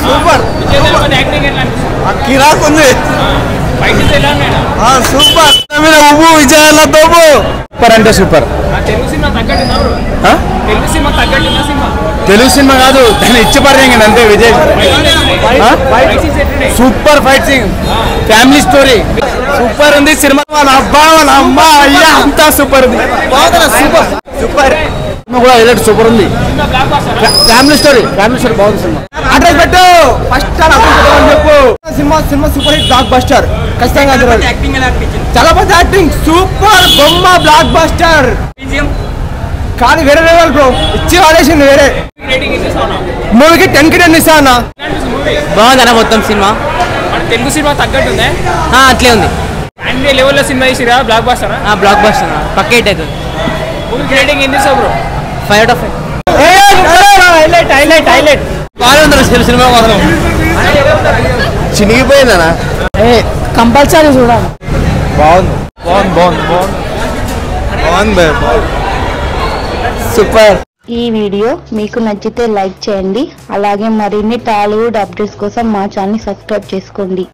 super కిరాక్ ఉంది super ఉప్పు విజయాల తోపు సూపర్ అంటే సూపర్ తెలుగు సినిమా కాదు దాన్ని ఇచ్చిపడేయండి అంతే Vijay super fight Singh family story super ఉంది సినిమా వాళ్ళ అబ్బా వాళ్ళ అమ్మ అయ్యా అంతా సూపర్ ఉంది సూపర్ సూపర్ కూడా హైలైట్ సూపర్ ఉంది ఫ్యామిలీ స్టోరీ బాగుంది సినిమా అడ్రస్ పెట్టు ఫస్ట్ చెప్పు cinema super hit block buster ఖచ్చితంగా చాలా మంది యాక్టింగ్ సూపర్ బొమ్మ బ్లాక్ బస్టర్ కానీ వేరే లెవెల్ బ్రో ఇచ్చి వాడేసింది వేరే మూవీకి 10 కి 10 ఇస్తా అన్న బాగుందన్న మొత్తం సినిమా తెలుగు సినిమా తగ్గట్టుందే అట్లే ఉంది అన్ని లెవెల్లో సినిమా తీసిరా బ్లాక్ బస్టర్ బ్లాక్ బస్టర్ పక్క హిట్ అవుతుంది మూవీకి రేటింగ్ ఏం చేస్తావు బ్రో 5 out of 5 హైలైట్ బాగుంది సినిమా మాత్రం చినిగిపోయిందనా కంపల్సరీ చూడాలి బాగుంది సూపర్ ఈ వీడియో మీకు నచ్చితే లైక్ చేయండి అలాగే మరిన్ని టాలీవుడ్ అప్డేట్స్ కోసం మా ఛానల్ సబ్స్క్రైబ్ చేసుకోండి